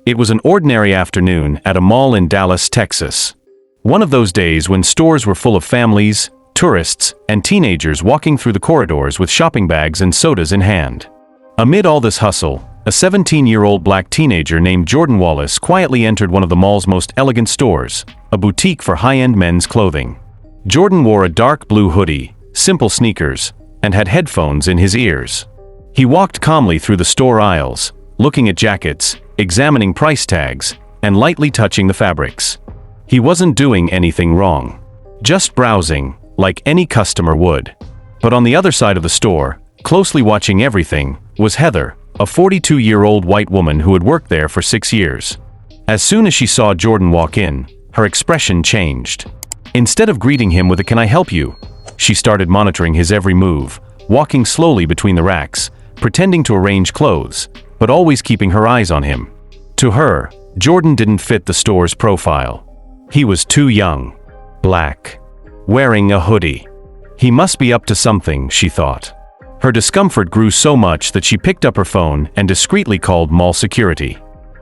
It was an ordinary afternoon at a mall in Dallas, Texas. One of those days when stores were full of families, tourists, and teenagers walking through the corridors with shopping bags and sodas in hand. Amid all this hustle, a 17-year-old black teenager named Jordan Wallace quietly entered one of the mall's most elegant stores, a boutique for high-end men's clothing. Jordan wore a dark blue hoodie, simple sneakers, and had headphones in his ears. He walked calmly through the store aisles, looking at jackets, examining price tags, and lightly touching the fabrics. He wasn't doing anything wrong. Just browsing, like any customer would. But on the other side of the store, closely watching everything, was Heather, a 42-year-old white woman who had worked there for 6 years. As soon as she saw Jordan walk in, her expression changed. Instead of greeting him with a "Can I help you?" she started monitoring his every move, walking slowly between the racks, pretending to arrange clothes, but always keeping her eyes on him. To her, Jordan didn't fit the store's profile. He was too young, black, wearing a hoodie. He must be up to something, she thought. Her discomfort grew so much that she picked up her phone and discreetly called mall security.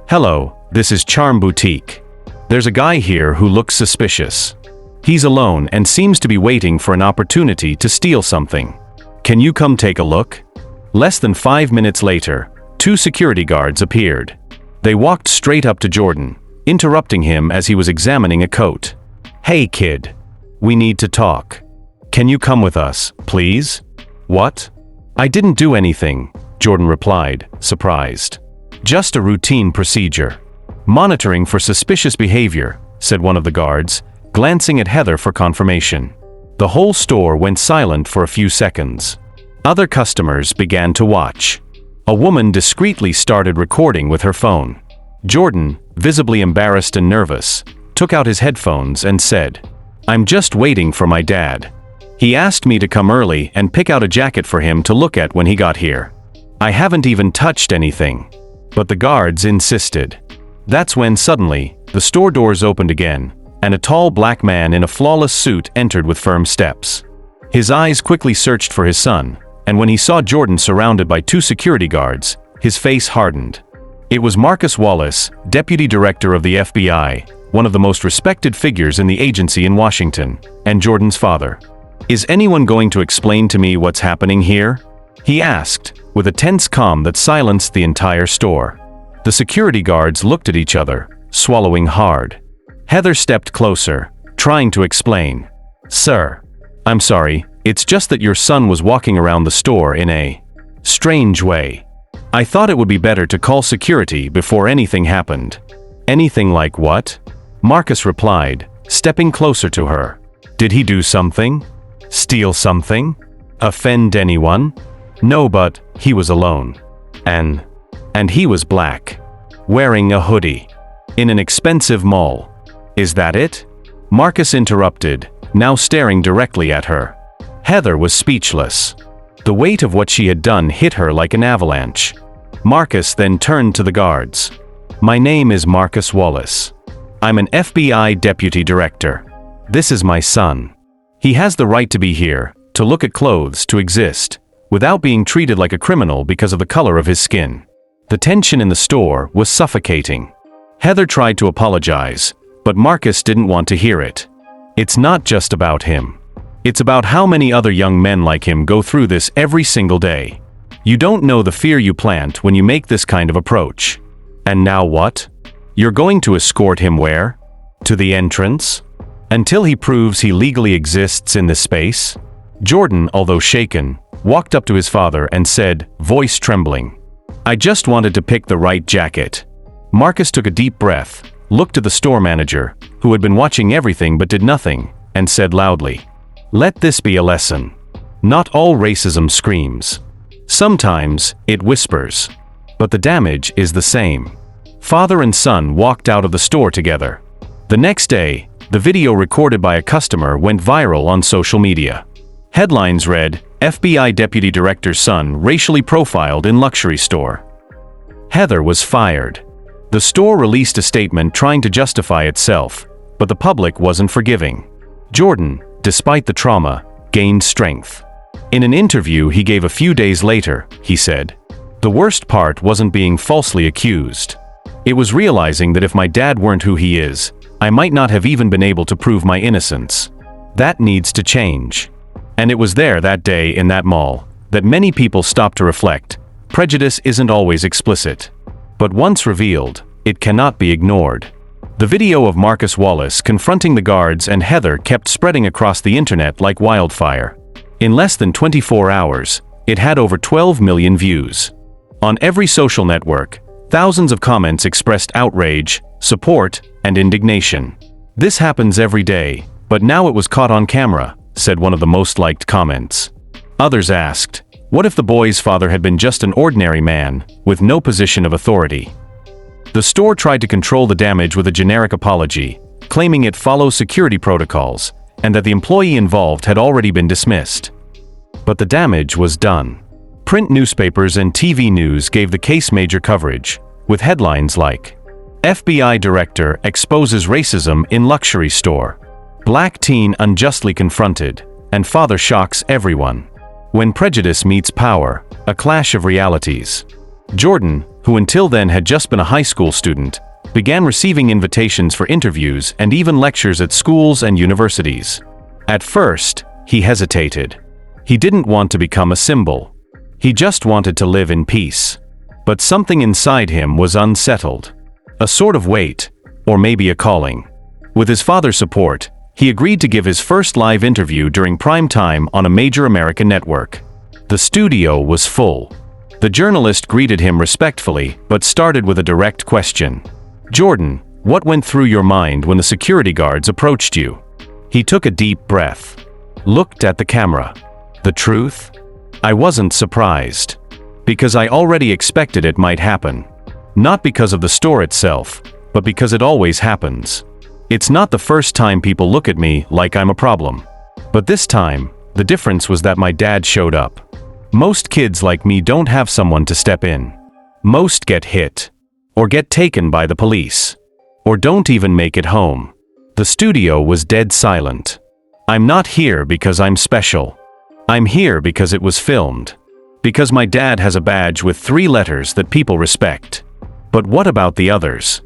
"Hello, this is Charm Boutique. There's a guy here who looks suspicious. He's alone and seems to be waiting for an opportunity to steal something. Can you come take a look?" Less than 5 minutes later, 2 security guards appeared. They walked straight up to Jordan, interrupting him as he was examining a coat. "Hey kid, we need to talk. Can you come with us, please?" "What?" "I didn't do anything," Jordan replied, surprised. "Just a routine procedure." "Monitoring for suspicious behavior," said one of the guards, glancing at Heather for confirmation. The whole store went silent for a few seconds. Other customers began to watch. A woman discreetly started recording with her phone. Jordan, visibly embarrassed and nervous, took out his headphones and said, "I'm just waiting for my dad. He asked me to come early and pick out a jacket for him to look at when he got here. I haven't even touched anything." But the guards insisted. That's when suddenly, the store doors opened again, and a tall black man in a flawless suit entered with firm steps. His eyes quickly searched for his son, and when he saw Jordan surrounded by 2 security guards, his face hardened. It was Marcus Wallace, Deputy Director of the FBI, one of the most respected figures in the agency in Washington, and Jordan's father. "Is anyone going to explain to me what's happening here?" he asked, with a tense calm that silenced the entire store. The security guards looked at each other, swallowing hard. Heather stepped closer, trying to explain. "Sir, I'm sorry, it's just that your son was walking around the store in a strange way. I thought it would be better to call security before anything happened." "Anything like what?" Marcus replied, stepping closer to her. "Did he do something? Steal something? Offend anyone?" "No, but he was alone. And he was black. Wearing a hoodie. In an expensive mall. Is that it?" Marcus interrupted, now staring directly at her. Heather was speechless. The weight of what she had done hit her like an avalanche. Marcus then turned to the guards. "My name is Marcus Wallace. I'm an FBI Deputy Director. This is my son. He has the right to be here, to look at clothes, to exist, without being treated like a criminal because of the color of his skin." The tension in the store was suffocating. Heather tried to apologize, but Marcus didn't want to hear it. "It's not just about him. It's about how many other young men like him go through this every single day. You don't know the fear you plant when you make this kind of approach. And now what? You're going to escort him where? To the entrance? Until he proves he legally exists in this space?" Jordan, although shaken, walked up to his father and said, voice trembling, "I just wanted to pick the right jacket." Marcus took a deep breath, looked at the store manager, who had been watching everything but did nothing, and said loudly, "Let this be a lesson. Not all racism screams. Sometimes it whispers. But the damage is the same." Father and son walked out of the store together. The next day, the video recorded by a customer went viral on social media. Headlines read, "FBI Deputy Director's son racially profiled in luxury store." Heather was fired. The store released a statement trying to justify itself, but the public wasn't forgiving. Jordan, despite the trauma, gained strength. In an interview he gave a few days later, he said, "The worst part wasn't being falsely accused. It was realizing that if my dad weren't who he is, I might not have even been able to prove my innocence. That needs to change. And it was there that day in that mall that many people stopped to reflect. Prejudice isn't always explicit. But once revealed, it cannot be ignored. The video of Marcus Wallace confronting the guards and Heather kept spreading across the internet like wildfire. In less than 24 hours, it had over 12 million views. On every social network, thousands of comments expressed outrage, support, and indignation. "This happens every day, but now it was caught on camera," said one of the most liked comments. Others asked, what if the boy's father had been just an ordinary man, with no position of authority? The store tried to control the damage with a generic apology, claiming it follows security protocols, and that the employee involved had already been dismissed. But the damage was done. Print newspapers and TV news gave the case major coverage, with headlines like, "FBI Director Exposes Racism in Luxury Store," "Black Teen Unjustly Confronted," and "Father Shocks Everyone." When prejudice meets power, a clash of realities. Jordan, who until then had just been a high school student, began receiving invitations for interviews and even lectures at schools and universities. At first, he hesitated. He didn't want to become a symbol. He just wanted to live in peace. But something inside him was unsettled. A sort of weight, or maybe a calling. With his father's support, he agreed to give his first live interview during prime time on a major American network. The studio was full. The journalist greeted him respectfully, but started with a direct question. "Jordan, what went through your mind when the security guards approached you?" He took a deep breath. Looked at the camera. "The truth? I wasn't surprised. Because I already expected it might happen. Not because of the store itself, but because it always happens. It's not the first time people look at me like I'm a problem. But this time, the difference was that my dad showed up. Most kids like me don't have someone to step in. Most get hit. Or get taken by the police. Or don't even make it home." The studio was dead silent. "I'm not here because I'm special. I'm here because it was filmed. Because my dad has a badge with 3 letters that people respect. But what about the others?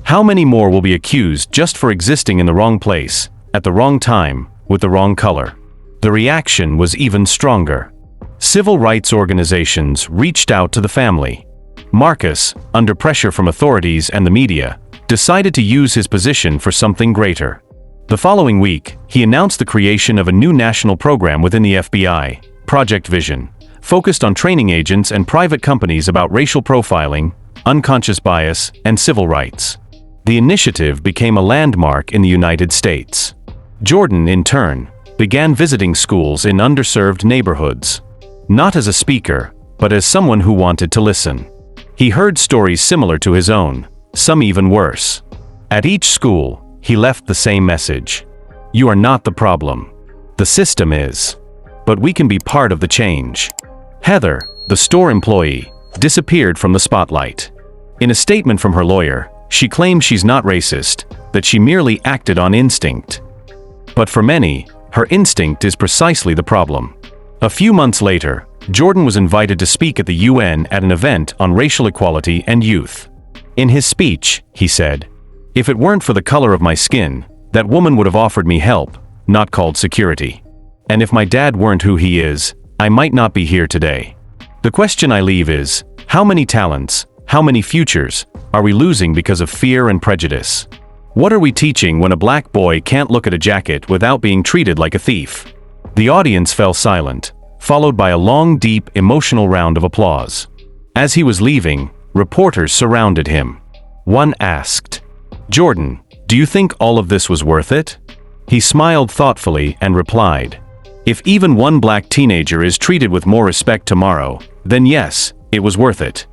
How many more will be accused just for existing in the wrong place, at the wrong time, with the wrong color?" The reaction was even stronger. Civil rights organizations reached out to the family. Marcus, under pressure from authorities and the media, decided to use his position for something greater. The following week, he announced the creation of a new national program within the FBI, Project Vision, focused on training agents and private companies about racial profiling, unconscious bias, and civil rights. The initiative became a landmark in the United States. Jordan, in turn, began visiting schools in underserved neighborhoods. Not as a speaker, but as someone who wanted to listen. He heard stories similar to his own, some even worse. At each school, he left the same message. "You are not the problem. The system is. But we can be part of the change." Heather, the store employee, disappeared from the spotlight. In a statement from her lawyer, she claims she's not racist, that she merely acted on instinct. But for many, her instinct is precisely the problem. A few months later, Jordan was invited to speak at the UN at an event on racial equality and youth. In his speech, he said, "If it weren't for the color of my skin, that woman would have offered me help, not called security. And if my dad weren't who he is, I might not be here today." The question I leave is, how many talents, how many futures, are we losing because of fear and prejudice? What are we teaching when a black boy can't look at a jacket without being treated like a thief? The audience fell silent, followed by a long, deep, emotional round of applause. As he was leaving, reporters surrounded him. One asked, "Jordan, do you think all of this was worth it?" He smiled thoughtfully and replied, "If even one black teenager is treated with more respect tomorrow, then yes, it was worth it."